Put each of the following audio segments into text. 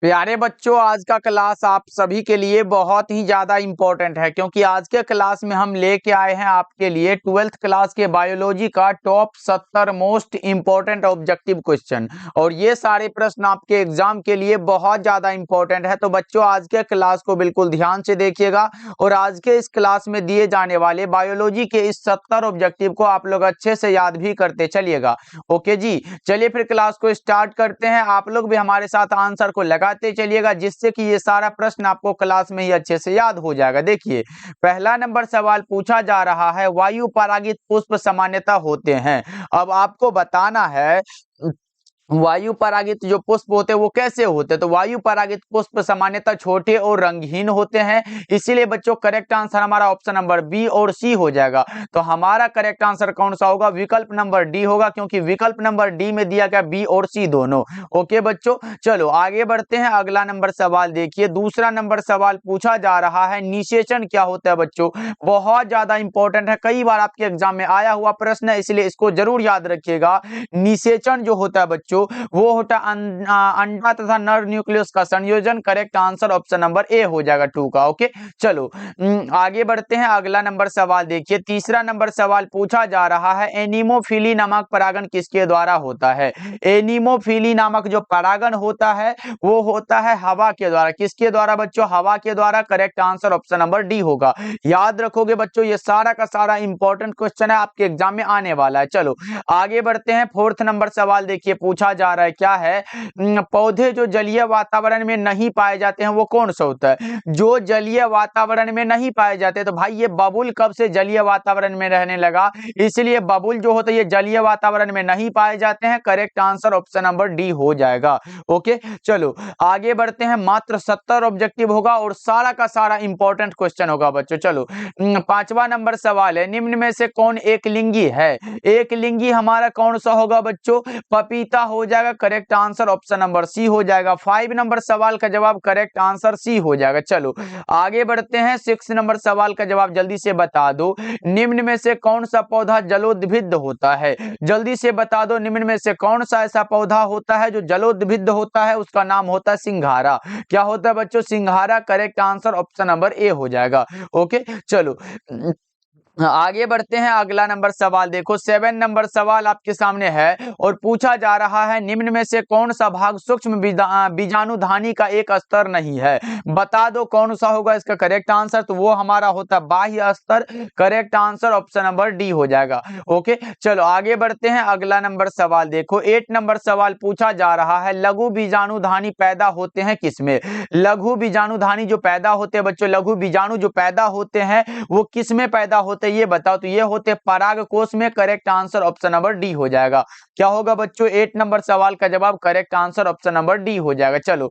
प्यारे बच्चों, आज का क्लास आप सभी के लिए बहुत ही ज्यादा इम्पोर्टेंट है क्योंकि आज के क्लास में हम लेके आए हैं आपके लिए 12th क्लास के बायोलॉजी का top 70 most important objective question. और ये सारे प्रश्न आपके एग्जाम के लिए बहुत ज्यादा इम्पोर्टेंट है। तो बच्चों, आज के क्लास को बिल्कुल ध्यान से देखिएगा और आज के इस क्लास में दिए जाने वाले बायोलॉजी के इस 70 ऑब्जेक्टिव को आप लोग अच्छे से याद भी करते चलिएगा। ओके जी, चलिए फिर क्लास को स्टार्ट करते हैं। आप लोग भी हमारे साथ आंसर को लगाते चलिएगा जिससे कि ये सारा प्रश्न आपको क्लास में ही अच्छे से याद हो जाएगा। देखिए, पहला नंबर सवाल पूछा जा रहा है, वायु परागित पुष्प सामान्यतः होते हैं। अब आपको बताना है वायु परागित जो पुष्प होते हैं वो कैसे होते हैं। तो वायु परागित पुष्प सामान्यतः छोटे और रंगहीन होते हैं। इसीलिए बच्चों करेक्ट आंसर हमारा ऑप्शन नंबर बी और सी हो जाएगा। तो हमारा करेक्ट आंसर कौन सा होगा? विकल्प नंबर डी होगा, क्योंकि विकल्प नंबर डी में दिया गया बी और सी दोनों। ओके बच्चों, चलो आगे बढ़ते हैं। अगला नंबर सवाल देखिए, दूसरा नंबर सवाल पूछा जा रहा है, निषेचन क्या होता है? बच्चों बहुत ज्यादा इंपॉर्टेंट है, कई बार आपके एग्जाम में आया हुआ प्रश्न है, इसलिए इसको जरूर याद रखिएगा। निषेचन जो होता है बच्चों वो होता अंडा तथा नर न्यूक्लियस का संयोजन। Correct answer option number A हो जाएगा 2 का। ओके, चलो आगे बढ़ते हैं। अगला नंबर सवाल देखिए, तीसरा नंबर सवाल पूछा जा रहा है, एनीमोफिली नामक परागण किसके द्वारा होता है? एनीमोफिली नामक जो परागण होता है वो होता है हवा के द्वारा। किसके द्वारा बच्चों? हवा के द्वारा। Correct answer option number D होगा। याद रखोगे बच्चों, ये सारा का सारा इंपॉर्टेंट क्वेश्चन है, आपके एग्जाम में आने वाला है। चलो आगे बढ़ते हैं। फोर्थ नंबर सवाल देखिए, पूछा जा रहा है, क्या है? पौधे जो जलीय वातावरण में नहीं पाए जाते हैं वो कौन सा होता है? जो जलीय वातावरण में नहीं पाए जाते, तो भाई ये बबुल कब से जलीय वातावरण में रहने लगा? इसलिए बबुल जो होता है ये जलीय वातावरण में नहीं पाए जाते हैं। Correct answer option number D हो जाएगा। ओके, चलो आगे बढ़ते हैं। मात्र 70 ऑब्जेक्टिव होगा और सारा का सारा इंपॉर्टेंट क्वेश्चन होगा बच्चों। चलो पांचवा नंबर सवाल है, निम्न में से कौन एक लिंगी है? एक लिंगी हमारा कौन सा होगा बच्चों? पपीता हो जाएगा। Correct answer option number C हो जाएगा। 5 नंबर सवाल का जवाब करेक्ट आंसर सी हो जाएगा। चलो आगे बढ़ते हैं। 6 नंबर सवाल का जवाब जल्दी से बता दो, निम्न में से कौन सा पौधा जलोद्भिद होता है? जल्दी से बता दो, निम्न में से कौन सा ऐसा पौधा होता है जो जलोद्भिद होता है? उसका नाम होता है सिंघारा। क्या होता है बच्चों? सिंघारा। Correct answer option number A हो जाएगा। ओके, चलो आगे बढ़ते हैं। अगला नंबर सवाल देखो, 7 नंबर सवाल आपके सामने है और पूछा जा रहा है, निम्न में से कौन सा भाग सूक्ष्म बीजाणुधानी का एक स्तर नहीं है? बता दो कौन सा होगा इसका करेक्ट आंसर। तो वो हमारा होता है बाह्य स्तर। Correct answer option number D हो जाएगा। ओके, चलो आगे बढ़ते हैं। अगला नंबर सवाल देखो, 8 नंबर सवाल पूछा जा रहा है, लघु बीजाणुधानी पैदा होते हैं किसमें? लघु बीजाणुधानी जो पैदा होते हैं बच्चों, लघु बीजाणु जो पैदा होते हैं वो किस में पैदा होते हैं ये बताओ। तो ये होते पराग कोश में। Correct answer option number D हो जाएगा। क्या होगा बच्चों? 8 नंबर सवाल का जवाब correct answer option number D हो जाएगा। चलो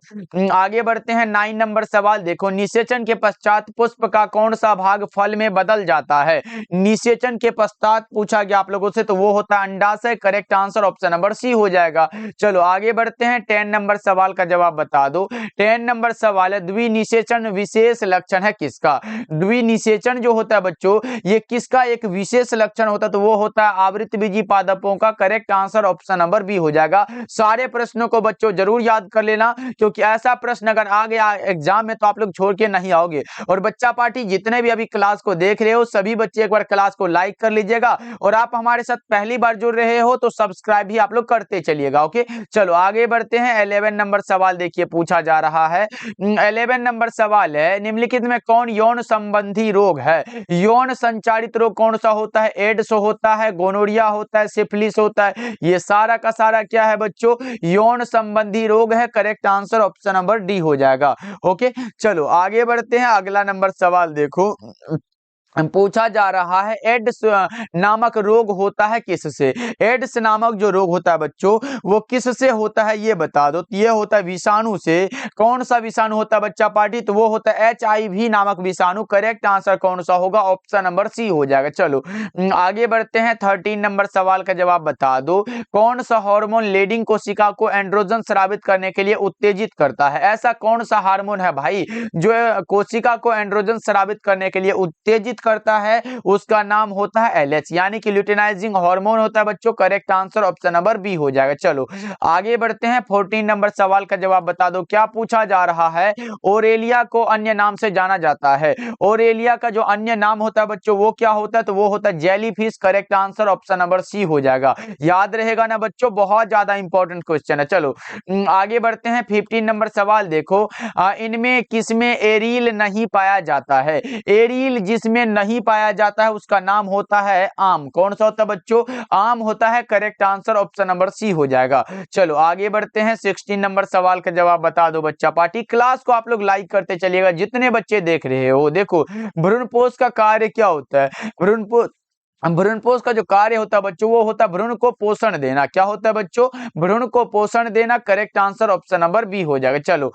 आगे बढ़ते हैं। 9 नंबर सवाल देखो, निषेचन के पश्चात पुष्प का कौन सा भाग फल में बदल जाता है? निषेचन के पश्चात पूछा गया आप लोगों से, तो वो होता है अंडाशय। Correct answer option number C हो जाएगा। चलो आगे बढ़ते हैं। 10 नंबर सवाल का जवाब बता दो। 10 नंबर सवाल है, द्विनिषेचन विशेष लक्षण है किसका? द्विनिषेचन जो होता है बच्चों ये किसका एक विशेष लक्षण होता है? तो वो होता है आवृतबीजी पादपों का। Correct answer option number B हो जाएगा। सारे प्रश्नों को बच्चों जरूर याद कर लेना, क्योंकि ऐसा प्रश्न अगर आ गया एग्जाम में तो आप लोग छोड़ के नहीं आओगे। और बच्चा पार्टी जितने भी अभी क्लास को देख रहे हो सभी बच्चे एक बार क्लास को लाइक कर लीजिएगा, और आप हमारे साथ पहली बार जुड़ रहे हो तो सब्सक्राइब भी आप लोग करते चलिएगा। ओके, चलो आगे बढ़ते हैं। 11 नंबर सवाल देखिए पूछा जा रहा है। 11 नंबर सवाल है, निम्नलिखित में कौन यौन संबंधी रोग है? यौन संचारित रोग कौन सा होता है? एड्स होता है, गोनोरिया होता है, सिफिलिस होता है। ये सारा का सारा क्या है बच्चों? यौन संबंधी रोग है। Correct answer option number D हो जाएगा। ओके, चलो आगे बढ़ते हैं। अगला नंबर सवाल देखो, पूछा जा रहा है, एड्स नामक रोग होता है किससे? एड्स नामक जो रोग होता है बच्चों वो किससे होता है ये बता दो। तो ये होता है विषाणु से। कौन सा विषाणु होता है बच्चा पार्टी? तो वो होता है HIV नामक विषाणु। करेक्ट आंसर कौन सा होगा? ऑप्शन नंबर सी हो जाएगा। चलो आगे बढ़ते हैं। 13 नंबर सवाल का जवाब बता दो, कौन सा हार्मोन लेडिंग कोशिका को एंड्रोजन स्रावित करने के लिए उत्तेजित करता है? ऐसा कौन सा हार्मोन है भाई जो कोशिका को एंड्रोजन स्रावित करने के लिए उत्तेजित संबंधित करता है उसका नाम होता है LH, यानी कि ल्यूटिनाइजिंग हार्मोन होता है बच्चों। Correct answer option number B हो जाएगा। चलो आगे बढ़ते हैं। 14 नंबर सवाल का जवाब बता दो। क्या पूछा जा रहा है? ओरेलिया को अन्य नाम से जाना जाता है। ओरेलिया का जो अन्य नाम होता है बच्चों वो क्या होता है? तो वो होता है jellyfish. Correct answer option number C हो जाएगा। याद रहेगा ना बच्चों, बहुत ज्यादा इंपॉर्टेंट क्वेश्चन है। चलो आगे बढ़ते हैं। 15 नंबर सवाल देखो। इनमें किसमें एरील नहीं पाया जाता है? एरील जिसमें नहीं पाया जाता है उसका नाम होता है आम। कौन सा होता है बच्चों? आम होता है। Correct answer option number C हो जाएगा। चलो आगे बढ़ते हैं। 16 नंबर सवाल का जवाब बता दो बच्चा पार्टी। क्लास को आप लोग लाइक करते चलिएगा जितने बच्चे देख रहे हो। देखो भ्रूणपोष का कार्य क्या होता है? भ्रूणपोष का जो कार्य होता है बच्चों वो होता है भ्रूण को पोषण देना। क्या होता है बच्चों? भ्रूण को पोषण देना। Correct answer option number B हो जाएगा। चलो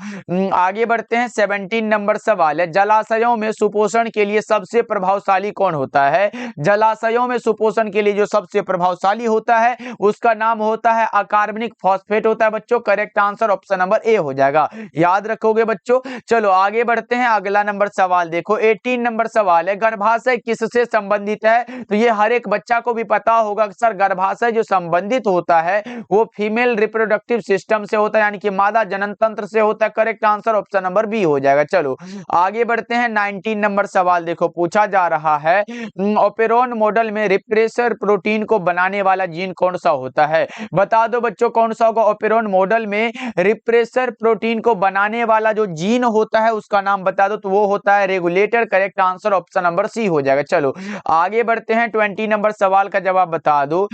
आगे बढ़ते हैं। 17 नंबर सवाल है। जलाशयों में सुपोषण के लिए सबसे प्रभावशाली कौन होता है? जलाशयों में सुपोषण के लिए जो सबसे प्रभावशाली होता है उसका नाम होता है अकार्बनिक फॉस्फेट होता है बच्चों। Correct answer option number A हो जाएगा। याद रखोगे बच्चों। चलो आगे बढ़ते हैं। अगला नंबर सवाल देखो। 18 नंबर सवाल है। गर्भाशय किससे संबंधित है? तो ये हर एक बच्चा को भी पता होगा कि सर गर्भाशय जो संबंधित होता है वो फीमेल रिप्रोडक्टिव सिस्टम से होता है, यानी कि मादा जनन तंत्र से होता है। Correct answer option number B हो जाएगा। चलो आगे बढ़ते हैं। 19 नंबर सवाल देखो। पूछा जा रहा है ओपेरॉन मॉडल में रिप्रेसर प्रोटीन को बनाने वाला जीन कौन सा होता है? बता दो बच्चों कौन सा होगा? ओपेरॉन मॉडल में रिप्रेसर प्रोटीन को बनाने वाला जो जीन होता है उसका नाम बता दो। तो वो होता है regulator. Correct answer option number C हो जाएगा। चलो आगे बढ़ते हैं। 20 नंबर सवाल का जवाब बता दो।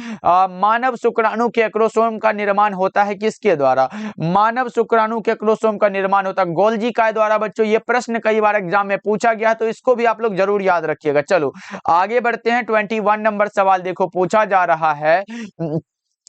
मानव शुक्राणु के क्रोमोसोम का निर्माण होता है किसके द्वारा? मानव शुक्राणु के क्रोमोसोम का निर्माण होता है गोल्जी काय द्वारा। बच्चों ये प्रश्न कई बार एग्जाम में पूछा गया तो इसको भी आप लोग जरूर याद रखिएगा। चलो आगे बढ़ते हैं। 21 नंबर सवाल देखो। पूछा जा रहा है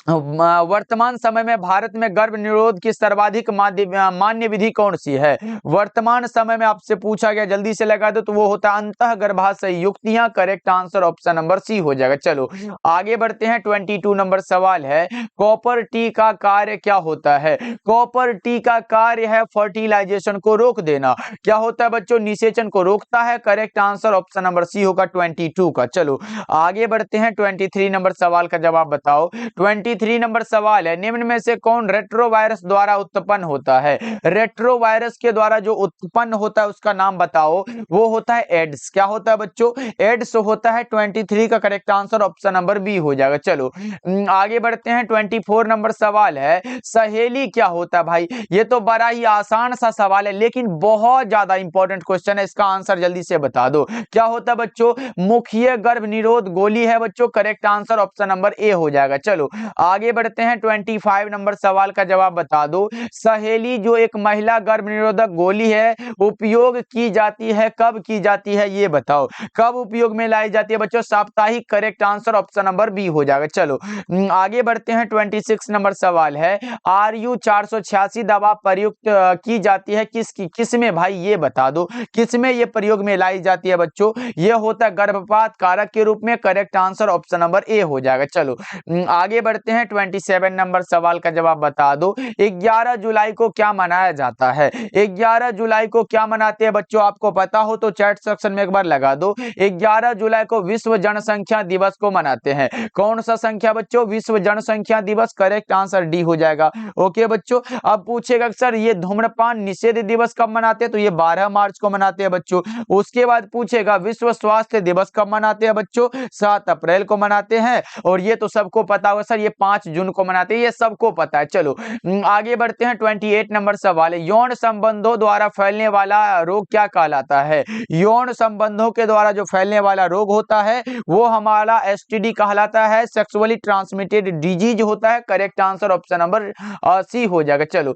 वर्तमान समय में भारत में गर्भ निरोध की सर्वाधिक मान्य विधि कौन सी है? वर्तमान समय में आपसे पूछा गया, जल्दी से लगा दो। तो वो होता है अंतः गर्भाशय युक्तियां। Correct answer option number C हो जाएगा। चलो आगे बढ़ते हैं। 22 नंबर सवाल है। कॉपर टी का कार्य क्या होता है? कॉपर टी का कार्य है फर्टिलाइजेशन को रोक देना। क्या होता है बच्चों? निषेचन को रोकता है। Correct answer option number C होगा 22 का। चलो आगे बढ़ते हैं। 23 नंबर सवाल का जवाब बताओ। 23 नंबर सवाल है। निम्न में से कौन रेट्रोवायरस द्वारा उत्पन्न होता है? रेट्रोवायरस के द्वारा जो उत्पन्न होता है उसका नाम बताओ। वो होता है एड्स। क्या होता है बच्चों? एड्स होता है। 23 का correct answer option number B हो जाएगा। चलो आगे बढ़ते हैं। 24 नंबर सवाल है। सहेली क्या होता है भाई? ये तो बड़ा ही आसान सा सवाल है लेकिन बहुत ज्यादा इंपॉर्टेंट क्वेश्चन है। इसका आंसर जल्दी से बता दो। क्या होता है बच्चों? मुखीय गर्भ निरोध गोली है बच्चों। Correct answer option number A हो जाएगा। चलो आगे बढ़ते हैं। 25 नंबर सवाल का जवाब बता दो। सहेली जो एक महिला गर्भ निरोधक गोली है उपयोग की जाती है, कब की जाती है ये बताओ। कब उपयोग में लाई जाती है बच्चों? साप्ताहिक। Correct answer option number B हो जाएगा। चलो आगे बढ़ते हैं। 26 नंबर सवाल है। RU 486 दवा प्रयुक्त की जाती है किस में भाई ये बता दो। किस में ये प्रयोग में लाई जाती है बच्चों? ये होता है गर्भपात कारक के रूप में। Correct answer option number A हो जाएगा। चलो आगे बढ़ते हैं। 27 नंबर सवाल का जवाब बता दो। 11 जुलाई को क्या मनाया जाता है? 11 जुलाई को क्या मनाते हैं बच्चों? आपको पता हो तो चैट सेक्शन में एक बार लगा दो। 11 जुलाई को विश्व जनसंख्या दिवस को मनाते हैं। कौन सा संख्या बच्चों? विश्व जनसंख्या दिवस। करेक्ट आंसर डी हो जाएगा। ओके बच्चों। अब पूछेगा सर ये धूम्रपान निषेध दिवस कब मनाते हैं? तो ये 12 मार्च को मनाते हैं बच्चों। उसके बाद पूछेगा विश्व स्वास्थ्य दिवस कब मनाते हैं बच्चों? 7 अप्रैल को मनाते हैं। और ये तो सबको पता होगा सर ये 5 जून को मनाते हैं, ये सबको पता है। चलो आगे बढ़ते हैं। 28 नंबर सवाल है। यौन संबंधों द्वारा फैलने वाला रोग क्या कहलाता है? यौन संबंधों के द्वारा जो फैलने वाला रोग होता है वो हमारा STD कहलाता है, सेक्सुअली ट्रांसमिटेड डिजीज होता है। Correct answer option number C हो जाएगा। चलो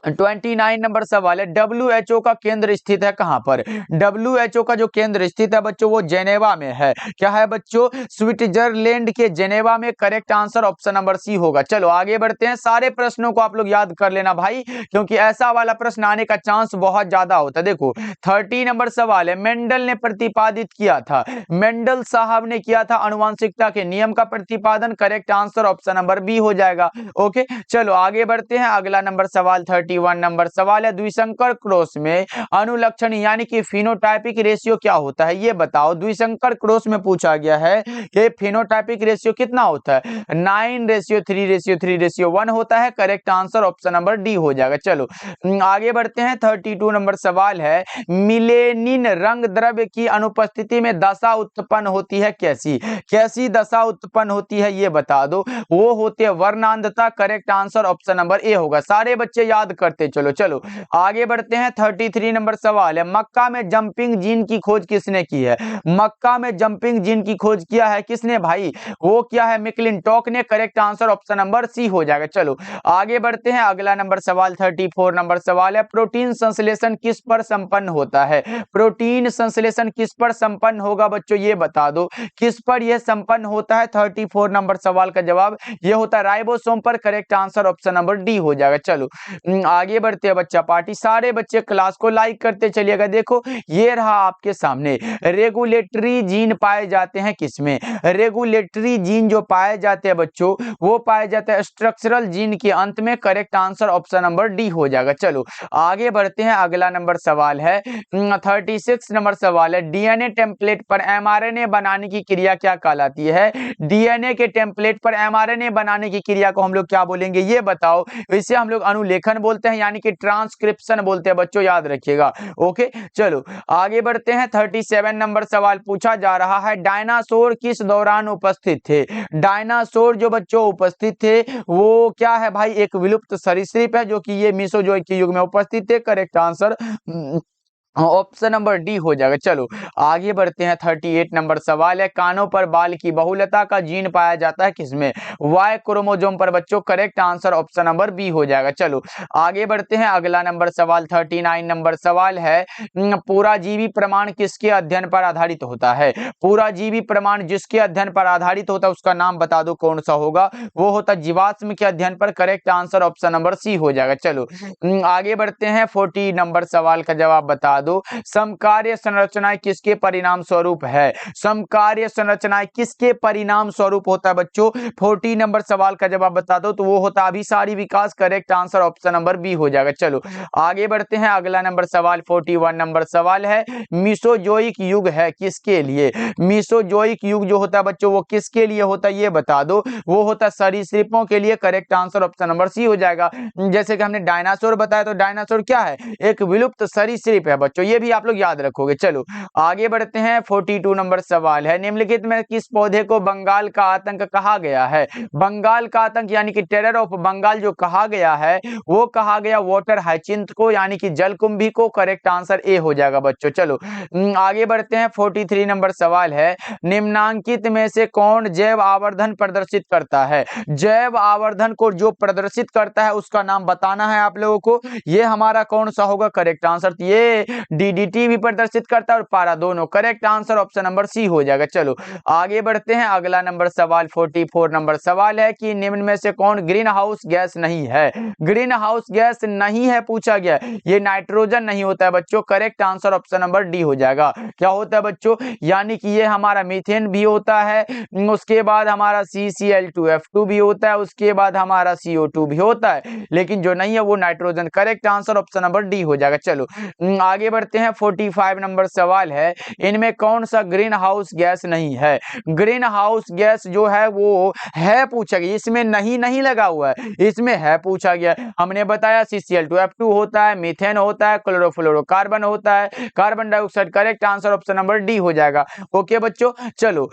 29 नंबर सवाल है। WHO का केंद्र स्थित है कहां पर? WHO का जो केंद्र स्थित है बच्चों वो जेनेवा में है। क्या है बच्चों? स्विट्जरलैंड के जेनेवा में। Correct answer option number C होगा। चलो आगे बढ़ते हैं। सारे प्रश्नों को आप लोग याद कर लेना भाई क्योंकि ऐसा वाला प्रश्न आने का चांस बहुत ज्यादा होता है। देखो 30 नंबर सवाल है। मेंडल ने प्रतिपादित किया था, मेंडल साहब ने किया था आनुवंशिकता के नियम का प्रतिपादन। Correct answer option number B हो जाएगा। ओके चलो आगे बढ़ते हैं। अगला नंबर सवाल 31 31 नंबर सवाल है, द्विसंकर क्रॉस में अनुलक्षण यानी कि फिनोटाइपिक रेशियो क्या होता है ये बताओ। द्विसंकर क्रॉस में पूछा गया है कि फिनोटाइपिक रेशियो कितना होता है, 9:3:3:1 होता है। Correct answer option number D हो जाएगा। चलो आगे बढ़ते हैं। 32 नंबर सवाल है, मिलेनिन रंग द्रव्य की अनुपस्थिति में दशा उत्पन्न होती है, कैसी दशा उत्पन्न होती है ये बता दो। वो होती है वर्णांधता। Correct answer option number A होगा। सारे बच्चे याद करते चलो। चलो आगे बढ़ते हैं। 33 नंबर सवाल है, मक्का में जंपिंग जीन की खोज किसने की है, मक्का में जंपिंग जीन की खोज किया है किसने भाई, वो क्या है, मैकक्लिंटॉक ने। Correct answer option number C हो जाएगा। चलो आगे बढ़ते हैं। अगला नंबर सवाल 34 नंबर सवाल है, प्रोटीन संश्लेषण किस पर संपन्न होता है, प्रोटीन संश्लेषण किस पर संपन्न होगा बच्चों ये बता दो, किस पर यह संपन्न होता है। 34 नंबर सवाल का जवाब यह होता है राइबोसोम पर। Correct answer option number D हो जाएगा। चलो आगे बढ़ते हैं बच्चा पार्टी। सारे बच्चे क्लास को लाइक करते चलिएगा। देखो ये रहा आपके सामने, रेगुलेटरी जीन पाए जाते हैं किसमें, रेगुलेटरी जीन जो पाए जाते हैं बच्चों वो पाए जाते हैं स्ट्रक्चरल जीन के अंत में। Correct answer option number D हो जाएगा। चलो आगे बढ़ते हैं। अगला नंबर सवाल है 36 नंबर सवाल है, डीएनए टेम्पलेट पर एमआरएनए बनाने की क्रिया क्या कहलाती है, डीएनए के टेम्पलेट पर एमआरएनए बनाने की क्रिया को हम लोग क्या बोलेंगे ये बताओ। इसे हम लोग अनुलेखन बोलते हैं यानी कि ट्रांसक्रिप्शन बोलते हैं बच्चों, याद रखिएगा। ओके चलो आगे बढ़ते हैं। 37 नंबर सवाल पूछा जा रहा है, डायनासोर किस दौरान उपस्थित थे, डायनासोर जो बच्चों उपस्थित थे वो क्या है भाई, एक विलुप्त सरीसृप है जो कि ये मीसोजोइक के युग में उपस्थित थे। Correct answer option number D हो जाएगा। चलो आगे बढ़ते हैं। 38 नंबर सवाल है, कानों पर बाल की बहुलता का जीन पाया जाता है किसमें, वाई क्रोमोसोम पर बच्चों। Correct answer option number B हो जाएगा। चलो आगे बढ़ते हैं। अगला नंबर सवाल 39 नंबर सवाल है, पूरा जीवी प्रमाण किसके अध्ययन पर आधारित होता है, पूरा जीवी प्रमाण जिसके अध्ययन पर आधारित होता है उसका नाम बता दो कौन सा होगा, वो होता है जीवाश्म के अध्ययन पर। Correct answer option number C हो जाएगा। चलो आगे बढ़ते हैं। 40 नंबर सवाल का जवाब बता दो, समकार्य संरचनाएं किसके परिणाम स्वरूप है, समकार्य संरचनाएं किसके परिणाम स्वरूप होता है बच्चों। 40 नंबर सवाल का जवाब बता दो तो वो होता है अभिसारी विकास। Correct answer option number B हो जाएगा। चलो आगे बढ़ते हैं। अगला नंबर सवाल 41 नंबर सवाल है, मीसोजोइक युग है किसके लिए, मीसोजोइक युग जो होता है बच्चों वो किसके लिए होता है ये बता दो, वो होता है सरीसृपों के लिए। Correct answer option number C हो जाएगा। जैसे कि हमने डायनासोर बताया तो डायनासोर क्या है, एक विलुप्त सरीसृप है बच्चों, ये भी आप लोग याद रखोगे। चलो आगे बढ़ते हैं। 42 नंबर सवाल है, निम्नलिखित में किस पौधे को बंगाल का आतंक कहा गया है, बंगाल का आतंक यानी कि टेरर ऑफ बंगाल जो कहा गया है वो कहा गया वाटर हाइचिंथ को यानी कि जलकुंभी को। करेक्ट आंसर ए हो जाएगा बच्चों। चलो आगे बढ़ते हैं। 43 नंबर सवाल है, निम्नांकित में से कौन जैव आवर्धन प्रदर्शित करता है, जैव आवर्धन को जो प्रदर्शित करता है उसका नाम बताना है आप लोगों को। ये हमारा कौन सा होगा, करेक्ट आंसर ये डीडीटी भी प्रदर्शित करता है और पारा दोनों। Correct answer option number C हो जाएगा। चलो आगे बढ़ते हैं। अगला नंबर सवाल 44 नंबर सवाल है कि निम्न में से कौन ग्रीन हाउस गैस नहीं है, ग्रीन हाउस गैस नहीं है पूछा गया, ये नाइट्रोजन नहीं होता है बच्चों। Correct answer option number D हो जाएगा। क्या होता है बच्चों, यानी कि ये हमारा मीथेन भी होता है, उसके बाद हमारा CCl2F2 भी होता है, उसके बाद हमारा CO2 भी होता है, लेकिन जो नहीं है वो nitrogen. Correct answer option number D हो जाएगा। चलो आगे बढ़ते हैं। 45 नंबर सवाल है, इनमें कौन सा ग्रीन हाउस गैस नहीं है, ग्रीन हाउस गैस जो है वो है पूछा गया, इसमें नहीं लगा हुआ है, इसमें है पूछा गया। हमने बताया CCl2F2 होता है, मीथेन होता है, क्लोरोफ्लोरोकार्बन होता है, carbon dioxide. Correct answer option number D हो जाएगा। ओके बच्चों चलो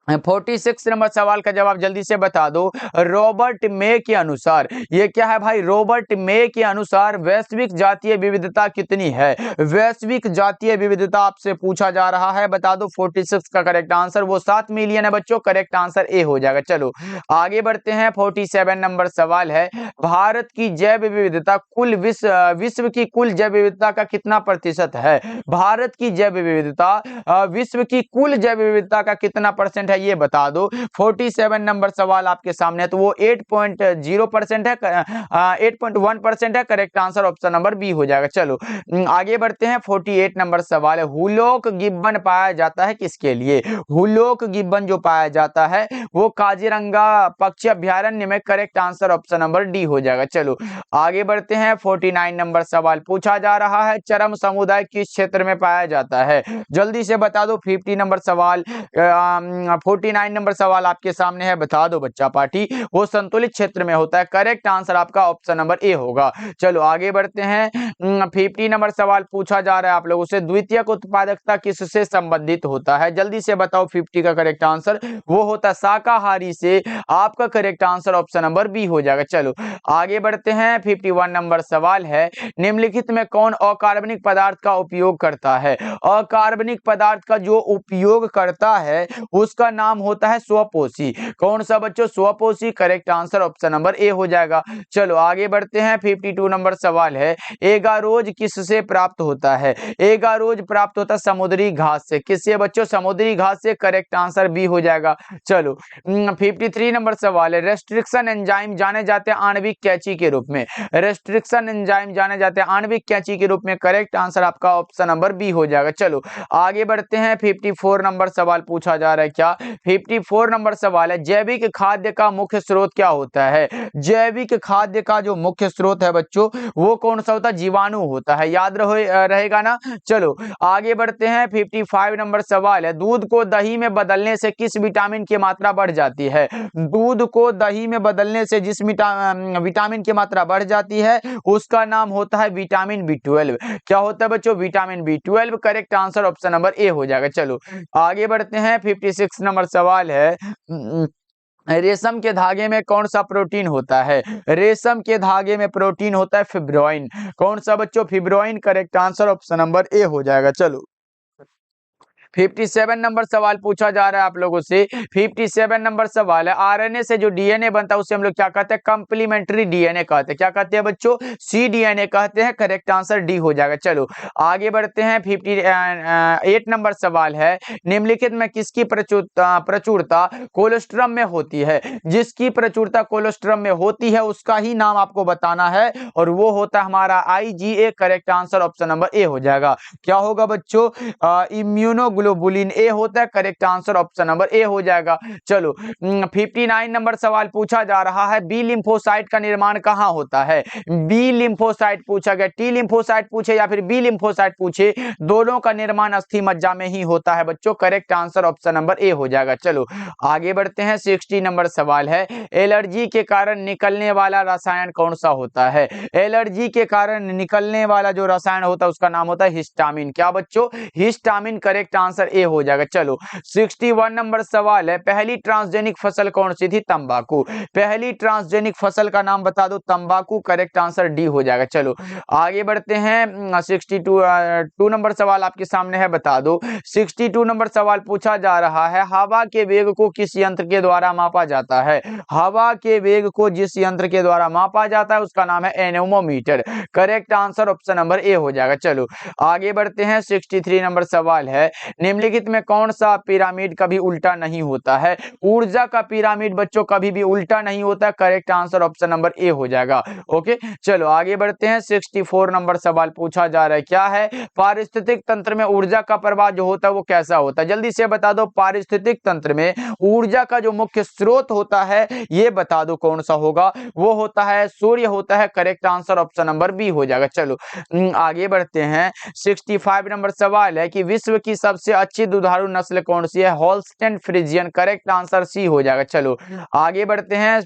46 नंबर सवाल का जवाब जल्दी से बता दो। रॉबर्ट मे के अनुसार, ये क्या है भाई, रॉबर्ट मे के अनुसार वैश्विक जातीय विविधता कितनी है, वैश्विक जातीय विविधता आपसे पूछा जा रहा है, बता दो। 46 का करेक्ट आंसर वो 7 मिलियन है बच्चों। करेक्ट आंसर ए हो जाएगा। चलो आगे बढ़ते हैं। 47 नंबर सवाल है, भारत की जैव विविधता कुल विश्व की कुल जैव विविधता का कितना प्रतिशत है, भारत की जैव विविधता विश्व की कुल जैव विविधता का कितना परसेंट है ये बता दो। 47 नंबर सवाल आपके सामने है, तो वो 8.0% है, 8.1% है। Correct answer option number B हो जाएगा। चलो आगे बढ़ते हैं। 48 नंबर सवाल है, हुलॉक गिब्बन पाया जाता है किसके लिए? हुलॉक गिब्बन जो पाया जाता है वो काजीरंगा पक्षी अभ्यारण्य में। Correct answer option number D हो जाएगा। चलो आगे बढ़ते हैं। 49 नंबर सवाल पूछा जा रहा है, चरम समुदाय किस क्षेत्र में पाया जाता है? जल्दी से बता दो। 50 नंबर सवाल 49 नंबर सवाल आपके सामने है, बता दो बच्चा पार्टी। वो संतुलित क्षेत्र में होता है। करेक्ट आंसर आपका ऑप्शन नंबर ए होगा। चलो आगे बढ़ते हैं। 50 नंबर सवाल पूछा जा रहा है आप लोगों से, द्वितीयक उत्पादकता किससे संबंधित होता है? जल्दी से बताओ। 50 का करेक्ट आंसर वो होता है शाकाहारी से। आपका correct answer option number B हो जाएगा। चलो आगे बढ़ते हैं। 51 नंबर सवाल है, निम्नलिखित में कौन अकार्बनिक पदार्थ का उपयोग करता है? अकार्बनिक पदार्थ का जो उपयोग करता है उसका नाम होता है स्वपोषी। कौन सा बच्चों? स्वपोषी। Correct answer option number A हो जाएगा। चलो आगे बढ़ते हैं। 52 नंबर सवाल है, एगारोज किससे प्राप्त होता है? एगारोज प्राप्त होता है समुद्री घास से। किससे बच्चों? समुद्री घास से। करेक्ट आंसर बी हो जाएगा। चलो 53 नंबर सवाल है, रेस्ट्रिक्शन एंजाइम जाने जाते हैं आणविक कैंची के रूप में। रेस्ट्रिक्शन एंजाइम जाने जाते हैं आणविक कैंची के रूप में। करेक्ट आंसर आपका ऑप्शन नंबर बी हो जाएगा। चलो आगे बढ़ते हैं। 54 नंबर सवाल पूछा जा रहा है क्या? 54 नंबर सवाल है, जैविक खाद्य का मुख्य स्रोत क्या होता है? जैविक खाद्य का जो मुख्य स्रोत है बच्चों वो कौन सा होता है? जीवाणु होता है। याद रहेगा ना। चलो आगे बढ़ते हैं। 55 नंबर सवाल है, दूध को दही में बदलने से किस विटामिन की मात्रा बढ़ जाती है? दूध को दही में बदलने से जिस विटामिन की मात्रा बढ़ जाती है उसका नाम होता है विटामिन B12। क्या होता है बच्चों? Vitamin B12। Correct answer option number A हो जाएगा। चलो आगे बढ़ते हैं। 56 नंबर सवाल है, रेशम के धागे में कौन सा प्रोटीन होता है? रेशम के धागे में प्रोटीन होता है फिब्रोइन। कौन सा बच्चों? Fibroin. Correct answer option number A हो जाएगा। चलो 57 नंबर सवाल पूछा जा रहा है आप लोगों से। 57 नंबर सवाल है, आरएनए से जो डीएनए बनता है उसे हम लोग क्या कहते हैं? कंप्लीमेंट्री डीएनए कहते हैं। क्या कहते हैं बच्चों? सी डीएनए कहते हैं। करेक्ट आंसर डी हो जाएगा। चलो आगे बढ़ते हैं। 58 नंबर सवाल है, निम्नलिखित में किसकी प्रचुरता कोलेस्ट्रम में होती है? जिसकी प्रचुरता कोलेस्ट्रम में होती है उसका ही नाम आपको बताना है और वो होता है हमारा IgA। Correct answer option number A हो जाएगा। क्या होगा बच्चों? इम्यूनोग्लोबुलिन ए होता है। Correct answer option number A हो जाएगा। चलो 59 नंबर सवाल पूछा जा रहा है, बी लिम्फोसाइट का निर्माण कहाँ होता है? बी लिम्फोसाइट पूछा गया, टी लिम्फोसाइट पूछे या फिर बी लिम्फोसाइट पूछे, दोनों का निर्माण अस्थि मज्जा में ही होता है बच्चों। Correct answer option number A हो जाएगा। चलो आगे बढ़ते हैं। 60 नंबर सवाल है, एलर्जी के कारण निकलने वाला रसायन कौन सा होता है? एलर्जी के कारण निकलने वाला जो रसायन होता है उसका नाम होता है हिस्टामिन। क्या बच्चों? हिस्टामिन। करेक्ट आंसर ए हो जाएगा। चलो 61 नंबर सवाल है, पहली ट्रांसजेनिक फसल कौन सी थी? तंबाकू। पहली ट्रांसजेनिक फसल का नाम बता दो। तंबाकू। करेक्ट आंसर डी हो जाएगा। चलो आगे बढ़ते हैं। 62 नंबर सवाल आपके सामने है, बता दो। 62 नंबर सवाल पूछा जा रहा है, हवा के वेग को किस यंत्र के द्वारा मापा जाता है? हवा के वेग को जिस यंत्र के द्वारा मापा जाता है उसका नाम है anemometer. Correct answer option number A हो जाएगा। चलो आगे बढ़ते हैं। 63 नंबर सवाल है, निम्नलिखित में कौन सा पिरामिड कभी उल्टा नहीं होता है? ऊर्जा का पिरामिड बच्चों कभी भी उल्टा नहीं होता। Correct answer option number A हो जाएगा। ओके चलो आगे बढ़ते हैं। 64 नंबर सवाल पूछा जा रहा है, क्या है? पारिस्थितिक तंत्र में ऊर्जा का प्रवाह जो होता है वो कैसा होता है? जल्दी से बता दो। पारिस्थितिक तंत्र में ऊर्जा का जो मुख्य स्रोत होता है ये बता दो कौन सा होगा? वो होता है सूर्य होता है। Correct answer option number B हो जाएगा। चलो आगे बढ़ते हैं। 65 नंबर सवाल है कि विश्व की सबसे अच्छी दुधारू नस्ल कौन सी है? Holstein Friesian. Correct answer C हो जाएगा। चलो आगे बढ़ते हैं।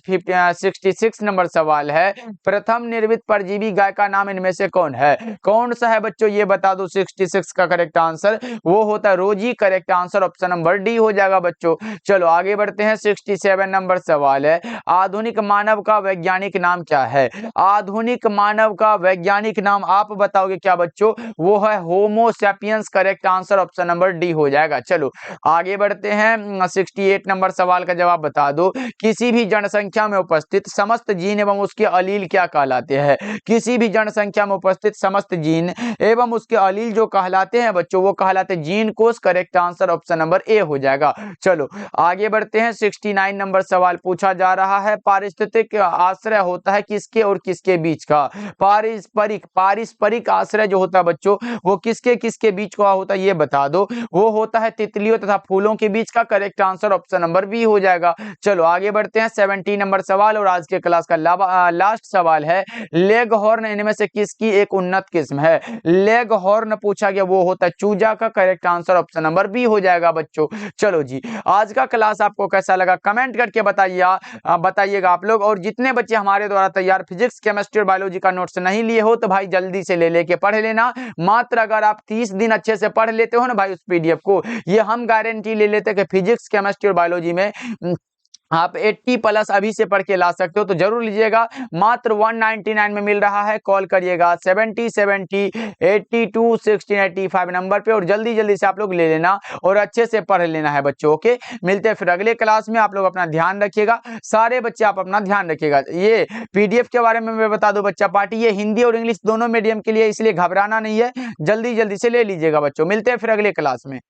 66 नंबर सवाल है, प्रथम निर्मित परजीवी गाय का नाम इनमें से कौन है? कौन सा है बच्चों ये बता दो। 66 का करेक्ट आंसर वो होता है रोजी। Correct answer option number D हो जाएगा बच्चों। चलो आगे बढ़ते हैं। 67 नंबर सवाल है, आधुनिक मानव का वैज्ञानिक नाम क्या है? आधुनिक मानव का वैज्ञानिक नाम आप बताओगे क्या बच्चों? वो है Homo sapiens. Correct answer option number D हो जाएगा। चलो आगे बढ़ते हैं। 68 नंबर सवाल का जवाब बता दो। किसी भी जनसंख्या में उपस्थित समस्त जीन एवं उसके अलील क्या कहलाते हैं? किसी भी जनसंख्या में उपस्थित समस्त जीन एवं उसके अलील जो कहलाते हैं बच्चों, वो कहलाते हैं जीन कोष। Correct answer option number A हो जाएगा। चलो आगे बढ़ते हैं। 69 नंबर सवाल पूछा जा रहा है, पारिस्थितिक आश्रय होता है किसके और किसके बीच का? पारस्परिक आश्रय जो होता है बच्चों, वो किसके किसके बीच का होता है ये बता दो। वो होता है तितलियों तथा फूलों के बीच का। Correct answer option number B हो जाएगा। चलो आगे बढ़ते हैं। 70 नंबर सवाल और आज के क्लास का लास्ट सवाल है, लेग हॉर्न इनमें से किसकी एक उन्नत किस्म है? लेग हॉर्न पूछा गया, वो होता है चूजा का। Correct answer option number B हो जाएगा बच्चों। चलो जी, आज का क्लास आपको कैसा लगा कमेंट करके बताइएगा आप लोग। और जितने बच्चे हमारे द्वारा तैयार फिजिक्स केमिस्ट्री और बायोलॉजी का नोट्स नहीं लिए हो तो भाई जल्दी से ले लेके पढ़ लेना। मात्र अगर आप 30 दिन अच्छे से पढ़ लेते हो ना भाई उस पीडीएफ को, ये हम गारंटी ले लेते हैं कि फिजिक्स केमिस्ट्री और बायोलॉजी में आप 80 प्लस अभी से पढ़ के ला सकते हो। तो जरूर लीजिएगा, मात्र 199 में मिल रहा है। कॉल करिएगा 70 82 16 85 नंबर पे और जल्दी जल्दी से आप लोग ले लेना और अच्छे से पढ़ लेना है बच्चों। ओके, मिलते हैं फिर अगले क्लास में। आप लोग अपना ध्यान रखिएगा, सारे बच्चे आप अपना ध्यान रखिएगा। ये पीडीएफ के बारे में मैं बता दूं बच्चा पार्टी, ये हिंदी और इंग्लिश दोनों मीडियम के लिए, इसलिए घबराना नहीं है, जल्दी जल्दी से ले लीजिएगा बच्चों। मिलते हैं फिर अगले क्लास में।